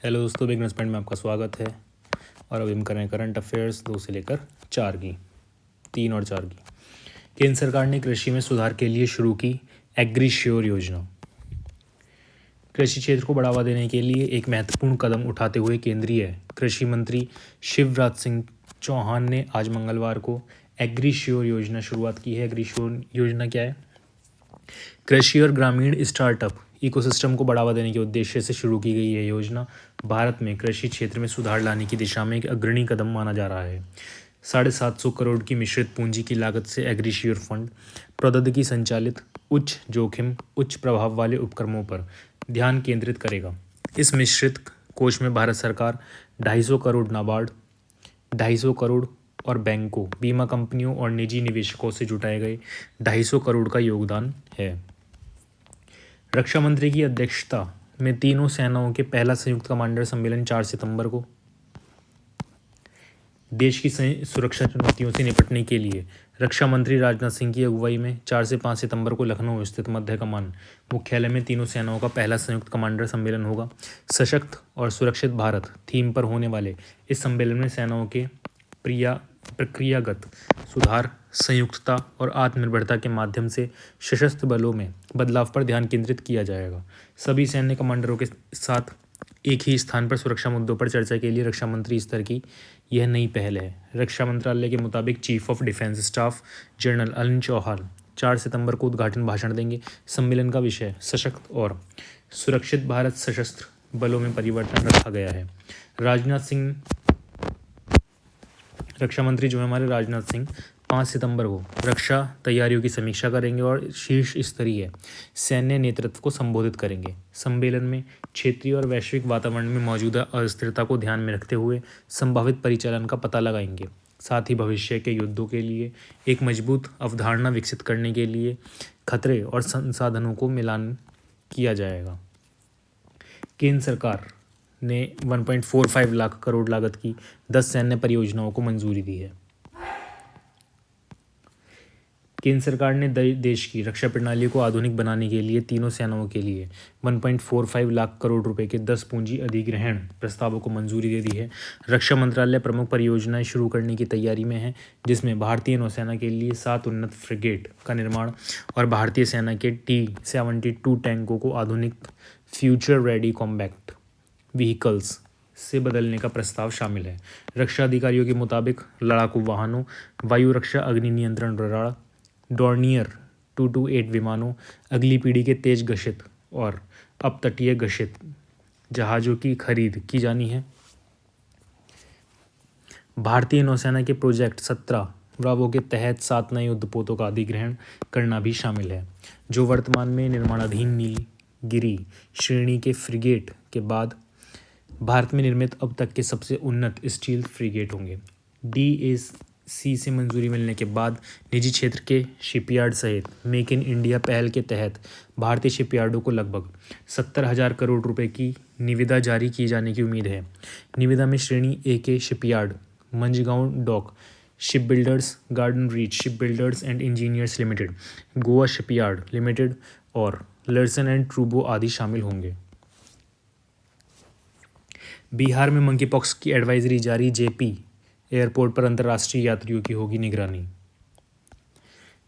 Hello दोस्तों, beginners point में आपका स्वागत है। और अभी हम कर रहे हैं करंट अफेयर्स 2 से लेकर 4 की, 3 और 4 की। केंद्र सरकार ने कृषि में सुधार के लिए शुरू की एग्रीश्योर योजना। कृषि क्षेत्र को बढ़ावा देने के लिए एक महत्वपूर्ण कदम उठाते हुए केंद्रीय कृषि मंत्री शिवराज सिंह चौहान ने आज मंगलवार को एग्रीश्योर योजना शुरुआत की है। एग्रीश्योर योजना क्या है? कृषि और ग्रामीण स्टार्टअप इकोसिस्टम को बढ़ावा देने के उद्देश्य से शुरू की गई यह योजना भारत में कृषि क्षेत्र में सुधार लाने की दिशा में एक अग्रणी कदम माना जा रहा है। 750 करोड़ की मिश्रित पूंजी की लागत से एग्रीश्योर फंड प्रौद्योगिकी संचालित उच्च जोखिम उच्च प्रभाव वाले उपक्रमों पर ध्यान केंद्रित करेगा। इस मिश्रित कोष में भारत सरकार 250 करोड़, नाबार्ड 250 करोड़ और बैंकों, बीमा कंपनियों और निजी निवेशकों से जुटाए गए 250 करोड़ का योगदान है। रक्षा मंत्री की अध्यक्षता में तीनों सेनाओं के पहला संयुक्त कमांडर सम्मेलन 4 सितंबर को देश की सुरक्षा चुनौतियों से निपटने के लिए रक्षा मंत्री राजनाथ सिंह की अगुवाई में 4 से 5 सितंबर को लखनऊ स्थित मध्य कमान मुख्यालय में तीनों सेनाओं का पहला संयुक्त कमांडर सम्मेलन होगा। सशक्त और सुरक्षित भारत थीम पर होने वाले इस सम्मेलन में सेनाओं के प्रक्रियागत सुधार, संयुक्तता और आत्मनिर्भरता के माध्यम से सशस्त्र बलों में बदलाव पर ध्यान केंद्रित किया जाएगा। सभी सैन्य कमांडरों के साथ एक ही स्थान पर सुरक्षा मुद्दों पर चर्चा के लिए रक्षा मंत्री स्तर की यह नई पहल है। रक्षा मंत्रालय के मुताबिक chief of defence staff general Anil Chauhan 4 सितंबर को उद्घाटन भाषण देंगे। सम्मेलन का विषय सशक्त और सुरक्षित भारत सशस्त्र बलों में परिवर्तन रखा गया है। रक्षा मंत्री जो है हमारे राजनाथ सिंह 5 सितंबर को रक्षा तैयारियों की समीक्षा करेंगे और शीर्ष स्तरीय सैन्य नेतृत्व को संबोधित करेंगे। सम्मेलन में क्षेत्रीय और वैश्विक वातावरण में मौजूदा अस्थिरता को ध्यान में रखते हुए संभावित परिचालन का पता लगाएंगे। साथ ही भविष्य के युद्धों के लिए एक मजबूत अवधारणा विकसित करने के लिए खतरे और संसाधनों को मिलान किया जाएगा। केंद्र सरकार ने 1.45 लाख करोड़ लागत की 10 सैन्य परियोजनाओं को मंजूरी दी है। केंद्र सरकार ने देश की रक्षा प्रणाली को आधुनिक बनाने के लिए तीनों सेनाओं के लिए 1.45 लाख करोड़ रुपए के 10 पूंजी अधिग्रहण प्रस्तावों को मंजूरी दे दी है। रक्षा मंत्रालय प्रमुख परियोजनाएं शुरू करने की तैयारी में है, जिसमें भारतीय नौसेना के लिए 7 उन्नत फ्रिगेट का निर्माण और भारतीय सेना के T-72 टैंकों को आधुनिक फ्यूचर रेडी कॉम्बैट व्हीकल्स से बदलने का प्रस्ताव शामिल है। रक्षा अधिकारियों के मुताबिक लड़ाकू वाहनों, वायु रक्षा अग्नि नियंत्रण रडार, डॉर्नियर 228 विमानों, अगली पीढ़ी के तेज गशित और अपतटीय गशित जहाज़ों की खरीद की जानी है। भारतीय नौसेना के प्रोजेक्ट 17 ब्रावो के तहत 7 नए युद्धपोतों का अधिग्रहण करना भी शामिल है, जो वर्तमान में निर्माणाधीन नीलगिरी श्रेणी के फ्रिगेट के बाद भारत में निर्मित अब तक के सबसे उन्नत स्टील फ्रिगेट होंगे। DAC से मंजूरी मिलने के बाद निजी क्षेत्र के शिपयार्ड सहित मेक इन इंडिया पहल के तहत भारतीय शिपयार्डों को लगभग 70,000 करोड़ रुपए की निविदा जारी की जाने की उम्मीद है। निविदा में श्रेणी ए के shipyard Mazagon dock ship builders, garden reach ship builders and engineers limited, Goa shipyard limited और लर्सन एंड ट्रूबो आदि शामिल होंगे। बिहार में मंकी पॉक्स की एडवाइजरी जारी, JP एयरपोर्ट पर अंतर्राष्ट्रीय यात्रियों की होगी निगरानी।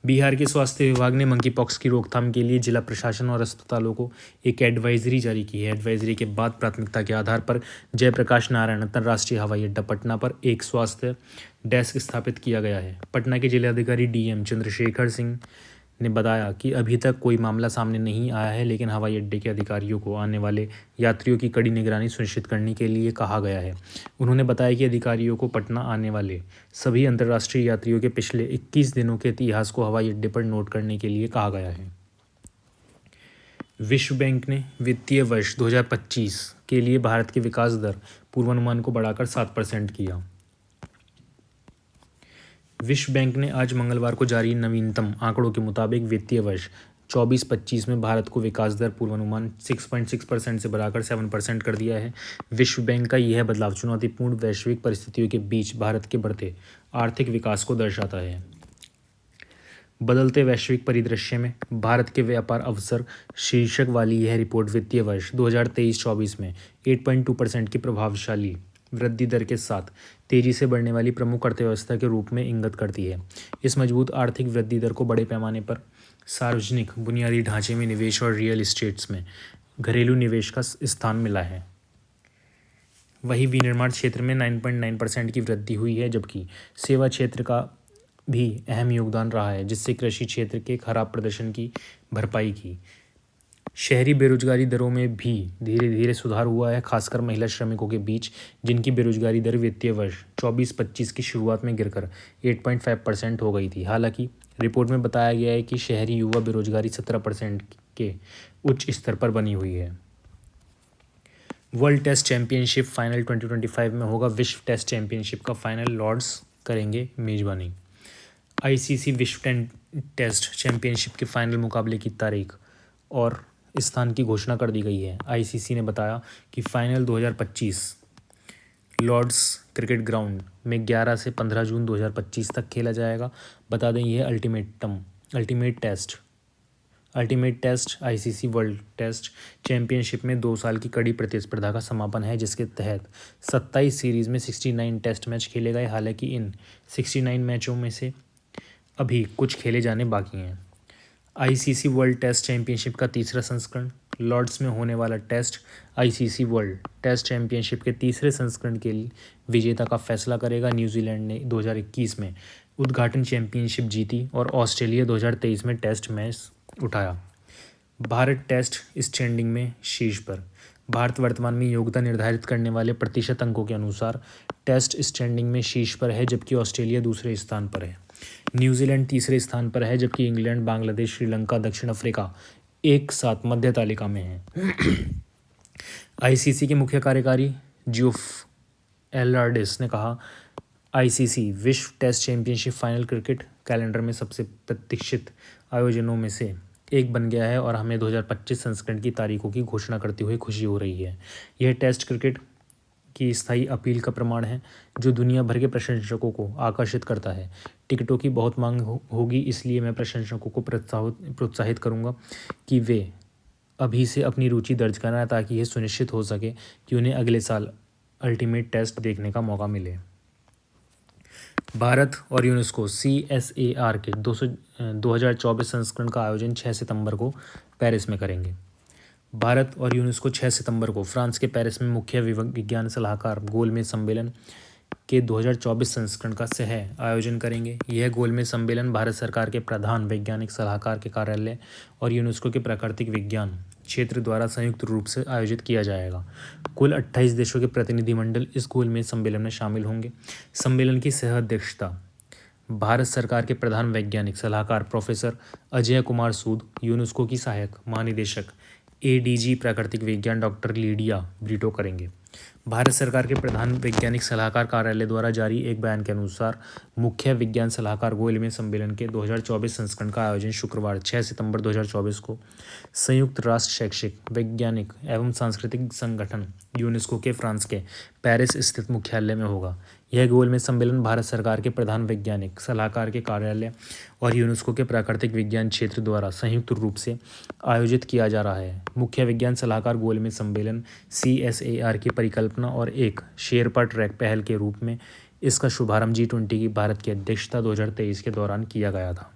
बिहार के स्वास्थ्य विभाग ने मंकी पॉक्स की रोकथाम के लिए जिला प्रशासन और अस्पतालों को एक एडवाइजरी जारी की है। एडवाइजरी के बाद प्राथमिकता के आधार पर जयप्रकाश नारायण अंतर्राष्ट्रीय हवाई अड्डा पटना पर एक स्वास्थ्य डेस्क स्थापित किया गया है। पटना के जिलाधिकारी DM चंद्रशेखर सिंह ने बताया कि अभी तक कोई मामला सामने नहीं आया है, लेकिन हवाई अड्डे के अधिकारियों को आने वाले यात्रियों की कड़ी निगरानी सुनिश्चित करने के लिए कहा गया है। उन्होंने बताया कि अधिकारियों को पटना आने वाले सभी अंतर्राष्ट्रीय यात्रियों के पिछले 21 दिनों के इतिहास को हवाई अड्डे पर नोट करने के लिए कहा गया है। विश्व बैंक ने वित्तीय वर्ष 2025 के लिए भारत के विकास दर पूर्वानुमान को बढ़ाकर 7% किया। विश्व बैंक ने आज मंगलवार को जारी नवीनतम आंकड़ों के मुताबिक वित्तीय वर्ष 24-25 में भारत को विकास दर पूर्वानुमान 6.6% से बढ़ाकर 7% कर दिया है। विश्व बैंक का यह बदलाव चुनौतीपूर्ण वैश्विक परिस्थितियों के बीच भारत के बढ़ते आर्थिक विकास को दर्शाता है। बदलते वैश्विक परिदृश्य में भारत के व्यापार अवसर शीर्षक वाली यह रिपोर्ट वित्तीय वर्ष 2023-24 में 8.2% की प्रभावशाली वृद्धि दर के साथ तेजी से बढ़ने वाली प्रमुख अर्थव्यवस्था के रूप में इंगित करती है। इस मजबूत आर्थिक वृद्धि दर को बड़े पैमाने पर सार्वजनिक बुनियादी ढांचे में निवेश और रियल एस्टेट्स में घरेलू निवेश का स्थान मिला है। वहीं विनिर्माण क्षेत्र में 9.9% की वृद्धि हुई है, जबकि सेवा क्षेत्र का भी अहम योगदान रहा है, जिससे कृषि क्षेत्र के खराब प्रदर्शन की भरपाई की। शहरी बेरोजगारी दरों में भी धीरे धीरे सुधार हुआ है, खासकर महिला श्रमिकों के बीच, जिनकी बेरोजगारी दर वित्तीय वर्ष 24-25 की शुरुआत में गिरकर 8.5% हो गई थी। हालांकि रिपोर्ट में बताया गया है कि शहरी युवा बेरोजगारी 17% के उच्च स्तर पर बनी हुई है। वर्ल्ड टेस्ट चैंपियनशिप फाइनल 2025 में होगा। विश्व टेस्ट चैंपियनशिप का फाइनल लॉर्ड्स करेंगे मेजबानी। आईसीसी विश्व टेस्ट चैंपियनशिप के फाइनल मुकाबले की तारीख और स्थान की घोषणा कर दी गई है। आईसीसी ने बताया कि फाइनल 2025 लॉर्ड्स क्रिकेट ग्राउंड में 11 से 15 जून 2025 तक खेला जाएगा। बता दें यह ultimate test ICC world test championship में 2 साल की कड़ी प्रतिस्पर्धा का समापन है, जिसके तहत 27 सीरीज़ में 69 टेस्ट मैच खेले गए। हालांकि इन 69 मैचों में से अभी कुछ खेले जाने बाकी हैं। आईसीसी वर्ल्ड टेस्ट चैंपियनशिप का तीसरा संस्करण लॉर्ड्स में होने वाला test ICC world test championship के तीसरे संस्करण के विजेता का फैसला करेगा। न्यूजीलैंड ने 2021 में उद्घाटन चैंपियनशिप जीती और ऑस्ट्रेलिया 2023 में टेस्ट मैच उठाया। भारत टेस्ट स्टैंडिंग में शीर्ष पर। भारत वर्तमान में योग्यता निर्धारित करने वाले प्रतिशत अंकों के अनुसार टेस्ट स्टैंडिंग में शीर्ष पर है, जबकि ऑस्ट्रेलिया दूसरे स्थान पर है। न्यूजीलैंड तीसरे स्थान पर है, जबकि इंग्लैंड, बांग्लादेश, श्रीलंका, दक्षिण अफ्रीका एक साथ मध्य तालिका में है। आईसीसी के मुख्य कार्यकारी जियोफ एल्लार्डिस ने कहा, आईसीसी विश्व test championship final cricket calendar में सबसे प्रतीक्षित आयोजनों में से एक बन गया है और हमें 2025 संस्करण की तारीखों की घोषणा करते हुए खुशी हो रही है। यह टेस्ट क्रिकेट की स्थायी अपील का प्रमाण है, जो दुनिया भर के प्रशंसकों को आकर्षित करता है। टिकटों की बहुत मांग होगी, इसलिए मैं प्रशंसकों को प्रोत्साहित करूंगा कि वे अभी से अपनी रुचि दर्ज कराएं, ताकि यह सुनिश्चित हो सके कि उन्हें अगले साल अल्टीमेट टेस्ट देखने का मौका मिले। भारत और यूनेस्को CSAR के 2024 संस्करण का आयोजन 6 सितंबर को पेरिस में करेंगे। भारत और यूनेस्को 6 सितंबर को फ्रांस के पेरिस में मुख्य विज्ञान सलाहकार गोलमेज सम्मेलन के 2024 संस्करण का सह आयोजन करेंगे। यह गोलमेज सम्मेलन भारत सरकार के प्रधान वैज्ञानिक सलाहकार के कार्यालय और यूनेस्को के प्राकृतिक विज्ञान क्षेत्र द्वारा संयुक्त रूप से आयोजित किया जाएगा। कुल 28 देशों के प्रतिनिधिमंडल इस गोलमेज सम्मेलन में शामिल होंगे। सम्मेलन की सह अध्यक्षता भारत सरकार के प्रधान वैज्ञानिक सलाहकार प्रोफेसर अजय कुमार सूद, यूनेस्को की सहायक महानिदेशक ADG प्राकृतिक विज्ञान डॉक्टर लीडिया ब्रिटो करेंगे। भारत सरकार के प्रधान वैज्ञानिक सलाहकार कार्यालय द्वारा जारी एक बयान के अनुसार मुख्य विज्ञान सलाहकार गोलमेज सम्मेलन के 2024 संस्करण का आयोजन शुक्रवार 6 सितंबर 2024 को संयुक्त राष्ट्र शैक्षिक, वैज्ञानिक एवं सांस्कृतिक संगठन यूनेस्को के फ्रांस के पेरिस स्थित मुख्यालय में होगा। यह गोलमेज सम्मेलन भारत सरकार के प्रधान वैज्ञानिक सलाहकार के कार्यालय और यूनेस्को के प्राकृतिक विज्ञान क्षेत्र द्वारा संयुक्त रूप से आयोजित किया जा रहा है। मुख्य विज्ञान सलाहकार गोलमेज सम्मेलन CSAR की परिकल्पना और एक शेरपा ट्रैक पहल के रूप में इसका शुभारंभ G20 की भारत की अध्यक्षता 2023 के दौरान किया गया था।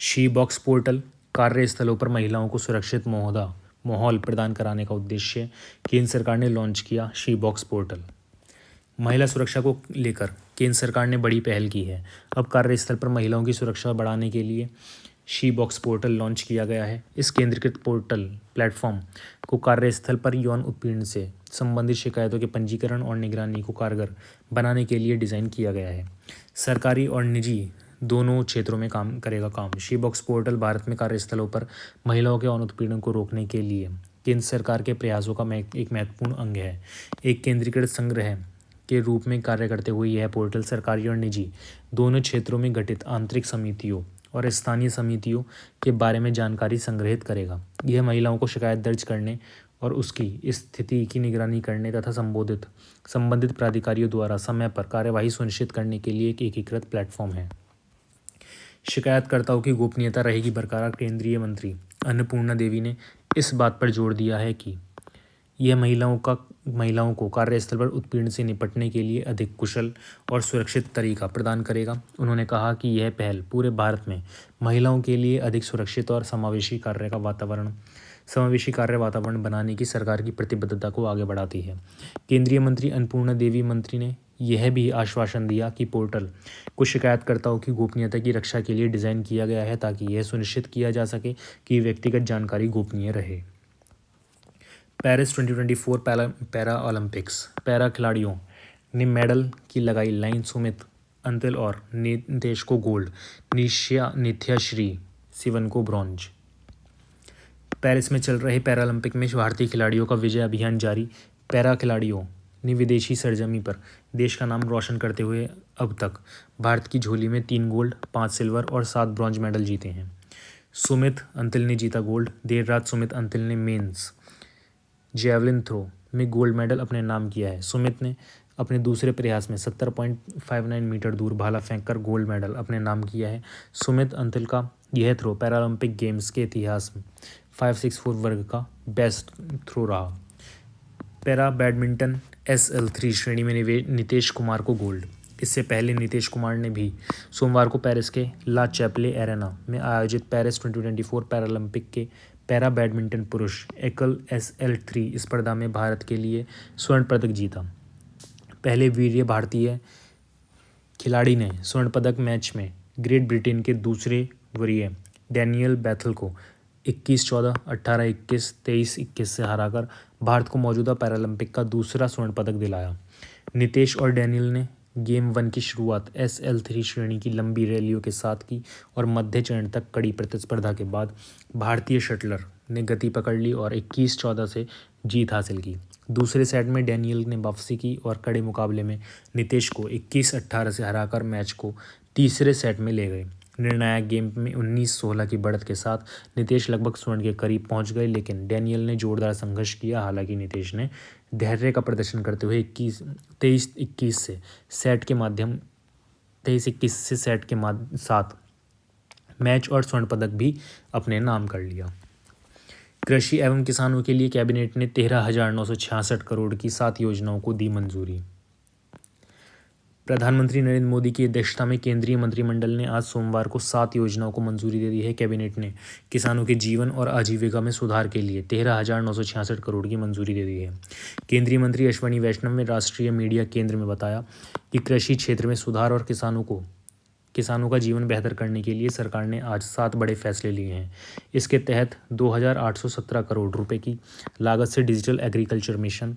शी बॉक्स पोर्टल कार्यस्थलों पर महिलाओं को सुरक्षित माहौल प्रदान कराने का उद्देश्य केंद्र सरकार ने लॉन्च किया शी बॉक्स पोर्टल। महिला सुरक्षा को लेकर केंद्र सरकार ने बड़ी पहल की है। अब कार्यस्थल पर महिलाओं की सुरक्षा बढ़ाने के लिए शी बॉक्स पोर्टल लॉन्च किया गया है। इस केंद्रीकृत पोर्टल प्लेटफॉर्म को कार्यस्थल पर यौन उत्पीड़न से संबंधित शिकायतों के पंजीकरण और निगरानी को कारगर बनाने के लिए डिज़ाइन किया गया है। सरकारी और निजी दोनों क्षेत्रों में काम करेगा। शी बॉक्स पोर्टल भारत में कार्यस्थलों पर महिलाओं के यौन उत्पीड़न को रोकने के लिए केंद्र सरकार के प्रयासों का एक महत्वपूर्ण अंग है। एक केंद्रीकृत संग्रह के रूप में कार्य करते हुए यह पोर्टल सरकारी और निजी दोनों क्षेत्रों में गठित आंतरिक समितियों और स्थानीय समितियों के बारे में जानकारी संग्रहित करेगा। यह महिलाओं को शिकायत दर्ज करने और उसकी स्थिति की निगरानी करने तथा संबंधित प्राधिकारियों द्वारा समय पर कार्यवाही सुनिश्चित करने के लिए एक एकीकृत प्लेटफॉर्म है। शिकायतकर्ताओं की गोपनीयता रहेगी बरकरार। केंद्रीय मंत्री अन्नपूर्णा देवी ने इस बात पर जोर दिया है कि यह महिलाओं को कार्यस्थल पर उत्पीड़न से निपटने के लिए अधिक कुशल और सुरक्षित तरीका प्रदान करेगा। उन्होंने कहा कि यह पहल पूरे भारत में महिलाओं के लिए अधिक सुरक्षित और समावेशी कार्य वातावरण बनाने की सरकार की प्रतिबद्धता को आगे बढ़ाती है। केंद्रीय मंत्री अन्नपूर्णा देवी मंत्री ने यह भी आश्वासन दिया कि पोर्टल को शिकायतकर्ताओं की गोपनीयता की रक्षा के लिए डिज़ाइन किया गया है ताकि यह सुनिश्चित किया जा सके कि व्यक्तिगत जानकारी गोपनीय रहे। Paris 2024 para Olympics. पैरा खिलाड़ियों ने मेडल की लगाई लाइन। सुमित अंतिल और नितेश को गोल्ड, नित्याश्री सिवन को ब्रॉन्ज। पेरिस में चल रहे पैरालंपिक में भारतीय खिलाड़ियों का विजय अभियान जारी। पैरा खिलाड़ियों ने विदेशी सरजमी पर देश का नाम रोशन करते हुए अब तक भारत की झोली में 3 गोल्ड, 5 सिल्वर और 7 ब्रॉन्ज मेडल जीते हैं। सुमित अंतिल ने जीता गोल्ड। देर रात सुमित अंतिल ने मेंस जैवलिन थ्रो में गोल्ड मेडल अपने नाम किया है। सुमित ने अपने दूसरे प्रयास में 70.59 मीटर दूर भाला फेंककर गोल्ड मेडल अपने नाम किया है। सुमित अंतिल का यह थ्रो पैरालंपिक गेम्स के इतिहास में 564 वर्ग का बेस्ट थ्रो रहा। पैरा बैडमिंटन SL3 श्रेणी में नितेश कुमार को गोल्ड। इससे पहले नितेश कुमार ने भी सोमवार को पेरिस के ला चैपले एरेना में आयोजित पेरिस 2024 पैरालंपिक के पैरा बैडमिंटन पुरुष एकल SL3 स्पर्धा में भारत के लिए स्वर्ण पदक जीता। पहले वीर्य भारतीय खिलाड़ी ने स्वर्ण पदक मैच में ग्रेट ब्रिटेन के दूसरे वरीय डैनियल बैथल को 21-14, 18-21, 23-21 से हराकर भारत को मौजूदा पैरालंपिक का दूसरा स्वर्ण पदक दिलाया। नितेश और डैनियल ने गेम 1 की शुरुआत SL3 श्रेणी की लंबी रैलियों के साथ की और मध्य चरण तक कड़ी प्रतिस्पर्धा के बाद भारतीय शटलर ने गति पकड़ ली और 21-14 से जीत हासिल की। दूसरे सेट में डैनियल ने वापसी की और कड़े मुकाबले में नितेश को 21-18 से हराकर मैच को तीसरे सेट में ले गए। निर्णायक गेम में 19-16 की बढ़त के साथ नितेश लगभग स्वर्ण के करीब पहुंच गए, लेकिन डैनियल ने जोरदार संघर्ष किया। हालांकि नितेश ने धैर्य का प्रदर्शन करते हुए 23-21 से सेट के साथ मैच और स्वर्ण पदक भी अपने नाम कर लिया। कृषि एवं किसानों के लिए कैबिनेट ने 13,966 करोड़ की 7 योजनाओं को दी मंजूरी। प्रधानमंत्री नरेंद्र मोदी की अध्यक्षता में केंद्रीय मंत्रिमंडल ने आज सोमवार को 7 योजनाओं को मंजूरी दे दी है। कैबिनेट ने किसानों के जीवन और आजीविका में सुधार के लिए 13,966 करोड़ की मंजूरी दे दी है। केंद्रीय मंत्री अश्विनी वैष्णव ने राष्ट्रीय मीडिया केंद्र में बताया कि कृषि क्षेत्र में सुधार और किसानों का जीवन बेहतर करने के लिए सरकार ने आज 7 बड़े फैसले लिए हैं। इसके तहत 2,817 करोड़ रुपए की लागत से डिजिटल एग्रीकल्चर मिशन,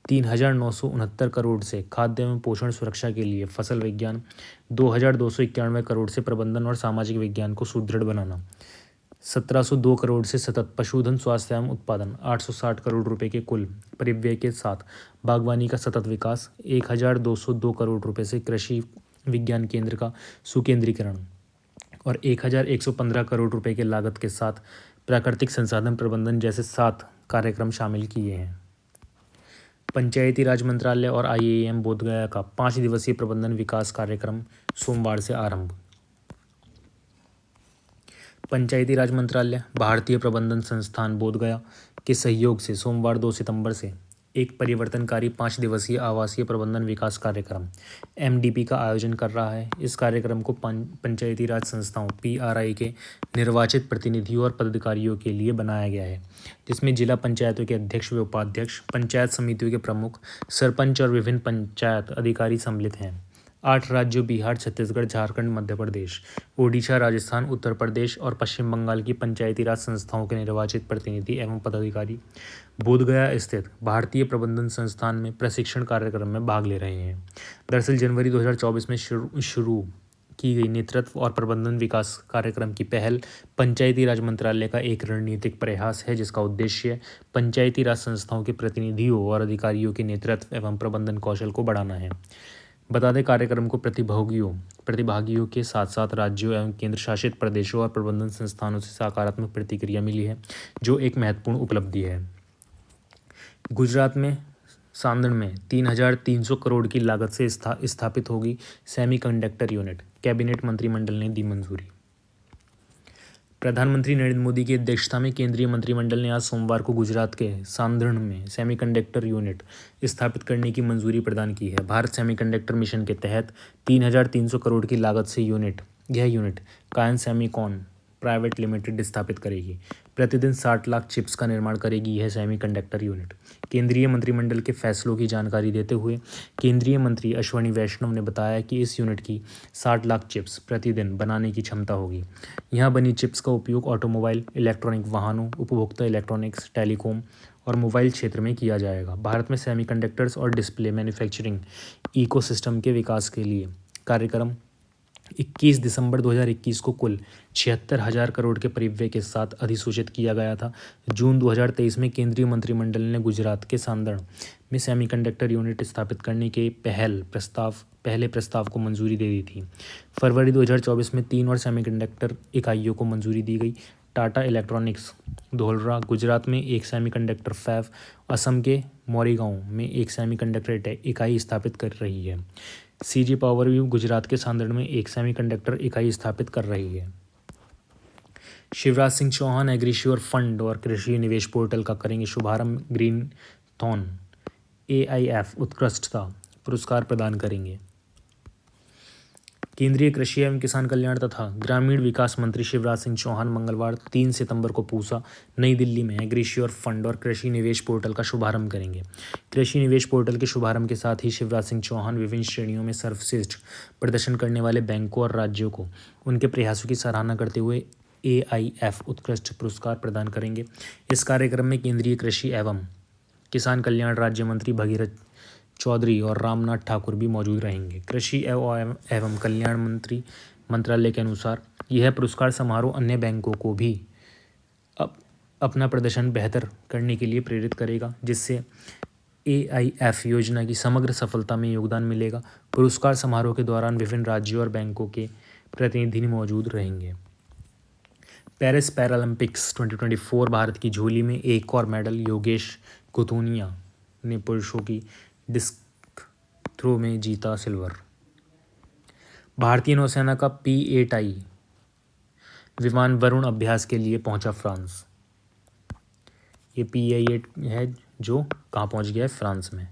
3,969 करोड़ से खाद्य एवं पोषण सुरक्षा के लिए फसल विज्ञान, 2,291 करोड़ से प्रबंधन और सामाजिक विज्ञान को सुदृढ़ बनाना, 1,702 करोड़ से सतत पशुधन स्वास्थ्य एवं उत्पादन, 860 करोड़ रुपए के कुल परिव्यय के साथ बागवानी का सतत विकास, 1,202 करोड़ रुपए से कृषि विज्ञान केंद्र का सुकेंद्रीकरण और 1,115 करोड़ रुपए के लागत के साथ प्राकृतिक संसाधन प्रबंधन जैसे 7 कार्यक्रम शामिल किए हैं। पंचायती राज मंत्रालय और IIM बोधगया का 5 दिवसीय प्रबंधन विकास कार्यक्रम सोमवार से आरंभ। पंचायती राज मंत्रालय, भारतीय प्रबंधन संस्थान बोधगया के सहयोग से सोमवार 2 सितंबर से एक परिवर्तनकारी 5 दिवसीय आवासीय प्रबंधन विकास कार्यक्रम MDP का आयोजन कर रहा है। इस कार्यक्रम को पंचायती राज संस्थाओं PRI के निर्वाचित प्रतिनिधियों और पदाधिकारियों के लिए बनाया गया है, जिसमें जिला पंचायतों के अध्यक्ष व उपाध्यक्ष, पंचायत समितियों के प्रमुख, सरपंच और विभिन्न पंचायत अधिकारी सम्मिलित हैं। 8 राज्यों बिहार, छत्तीसगढ़, झारखंड, मध्य प्रदेश, ओडिशा, राजस्थान, उत्तर प्रदेश और पश्चिम बंगाल की पंचायती राज संस्थाओं के निर्वाचित प्रतिनिधि एवं पदाधिकारी बोधगया स्थित भारतीय प्रबंधन संस्थान में प्रशिक्षण कार्यक्रम में भाग ले रहे हैं। दरअसल जनवरी 2024 में शुरू की गई नेतृत्व और प्रबंधन विकास कार्यक्रम की पहल पंचायती राज मंत्रालय का एक रणनीतिक प्रयास है, जिसका उद्देश्य पंचायती राज संस्थाओं के प्रतिनिधियों और अधिकारियों के नेतृत्व एवं प्रबंधन कौशल को बढ़ाना है। बता दें, कार्यक्रम को प्रतिभागियों के साथ साथ राज्यों एवं केंद्र शासित प्रदेशों और प्रबंधन संस्थानों से सकारात्मक प्रतिक्रिया मिली है, जो एक महत्वपूर्ण उपलब्धि है। गुजरात में सांदन में 3,300 करोड़ की लागत से स्थापित होगी सेमीकंडक्टर यूनिट। कैबिनेट मंत्रिमंडल ने दी मंजूरी। प्रधानमंत्री नरेंद्र मोदी की अध्यक्षता में केंद्रीय मंत्रिमंडल ने आज सोमवार को गुजरात के सांदन में सेमीकंडक्टर यूनिट स्थापित करने की मंजूरी प्रदान की है। भारत सेमीकंडक्टर मिशन के तहत 3,300 करोड़ की लागत से यह यूनिट कायन सेमीकॉन प्राइवेट लिमिटेड स्थापित करेगी। प्रतिदिन 60 लाख चिप्स का निर्माण करेगी यह सेमीकंडक्टर यूनिट। केंद्रीय मंत्रिमंडल के फैसलों की जानकारी देते हुए केंद्रीय मंत्री अश्विनी वैष्णव ने बताया कि इस यूनिट की 60 लाख चिप्स प्रतिदिन बनाने की क्षमता होगी। यहाँ बनी चिप्स का उपयोग ऑटोमोबाइल, इलेक्ट्रॉनिक वाहनों, उपभोक्ता इलेक्ट्रॉनिक्स, टेलीकॉम और मोबाइल क्षेत्र में किया जाएगा। भारत में सेमीकंडक्टर्स और डिस्प्ले मैन्युफैक्चरिंग इकोसिस्टम के विकास के लिए कार्यक्रम 21 दिसंबर 2021 को कुल 76,000 करोड़ के परिव्यय के साथ अधिसूचित किया गया था। जून 2023 में केंद्रीय मंत्रिमंडल ने गुजरात के सांदन में सेमीकंडक्टर यूनिट स्थापित करने के पहले प्रस्ताव को मंजूरी दे दी थी। फरवरी 2024 में 3 और सेमीकंडक्टर इकाइयों को मंजूरी दी गई। टाटा इलेक्ट्रॉनिक्स धोलरा गुजरात में एक सेमीकंडक्टर फैब, असम के मोरीगांव में एक सेमीकंडक्टर इकाई स्थापित कर रही है। सीजी पावर भी गुजरात के सांदन में एक सेमीकंडक्टर इकाई स्थापित कर रही है। शिवराज सिंह चौहान एग्रीश्योर फंड और कृषि निवेश पोर्टल का करेंगे शुभारंभ। ग्रीन थॉन AIF उत्कृष्टता पुरस्कार प्रदान करेंगे। केंद्रीय कृषि एवं किसान कल्याण तथा ग्रामीण विकास मंत्री शिवराज सिंह चौहान मंगलवार 3 सितंबर को पूसा, नई दिल्ली में एग्रीश्योर फंड और कृषि निवेश पोर्टल का शुभारंभ करेंगे। कृषि निवेश पोर्टल के शुभारंभ के साथ ही शिवराज सिंह चौहान विभिन्न श्रेणियों में सर्वश्रेष्ठ प्रदर्शन करने वाले बैंकों और राज्यों को उनके प्रयासों की सराहना करते हुए AIF उत्कृष्ट पुरस्कार प्रदान करेंगे। इस कार्यक्रम में केंद्रीय कृषि एवं किसान कल्याण राज्य मंत्री भगीरथ चौधरी और रामनाथ ठाकुर भी मौजूद रहेंगे। कृषि एवं कल्याण मंत्रालय के अनुसार यह पुरस्कार समारोह अन्य बैंकों को भी अपना प्रदर्शन बेहतर करने के लिए प्रेरित करेगा, जिससे AIF योजना की समग्र सफलता में योगदान मिलेगा। पुरस्कार समारोह के दौरान विभिन्न राज्यों और बैंकों के प्रतिनिधि मौजूद रहेंगे। पेरिस पैरालंपिक्स 2024 भारत की झोली में एक और मेडल। योगेश कुतूनिया ने पुरुषों की डिस्क थ्रो में जीता सिल्वर। भारतीय नौसेना का P-8I विमान वरुण अभ्यास के लिए पहुंचा फ्रांस। ये P-8 है जो कहाँ पहुंच गया है, फ्रांस में।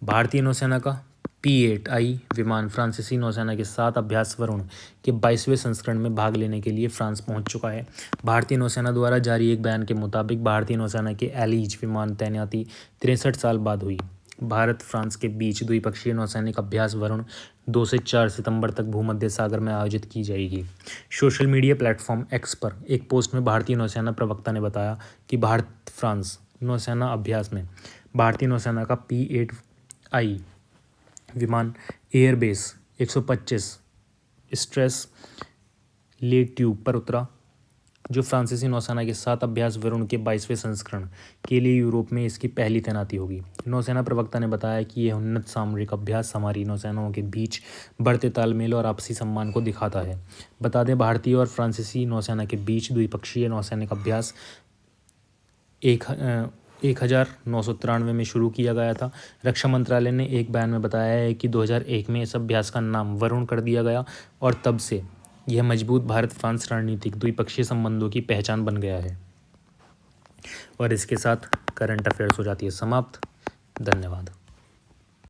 भारतीय नौसेना का P-8I विमान फ्रांसीसी नौसेना के साथ अभ्यास वरुण के 22वें संस्करण में भाग लेने के लिए फ्रांस पहुंच चुका है। भारतीय नौसेना द्वारा जारी एक बयान के मुताबिक भारतीय नौसेना के एलिज विमान तैनाती 63 साल बाद हुई। भारत फ्रांस के बीच द्विपक्षीय नौसैनिक अभ्यास वरुण 2 से 4 सितंबर तक भूमध्य सागर में आयोजित की जाएगी। सोशल मीडिया प्लेटफॉर्म X पर एक पोस्ट में भारतीय नौसेना प्रवक्ता ने बताया कि भारत फ्रांस नौसेना अभ्यास में भारतीय नौसेना का P-8I विमान एयरबेस 125 स्ट्रेस ले ट्यूब पर उतरा, जो फ्रांसीसी नौसेना के साथ अभ्यास वरुण के 22वें संस्करण के लिए यूरोप में इसकी पहली तैनाती होगी। नौसेना प्रवक्ता ने बताया कि यह उन्नत सामरिक अभ्यास हमारी नौसेनाओं के बीच बढ़ते तालमेल और आपसी सम्मान को दिखाता है। बता दें, भारतीय और फ्रांसीसी नौसेना के बीच द्विपक्षीय नौसैनिक अभ्यास 1993 में शुरू किया गया था। रक्षा मंत्रालय ने एक बयान में बताया है कि 2001 में इस अभ्यास का नाम वरुण कर दिया गया और तब से यह मजबूत भारत फ्रांस रणनीतिक द्विपक्षीय संबंधों की पहचान बन गया है। और इसके साथ करंट अफेयर्स हो जाती है समाप्त। धन्यवाद।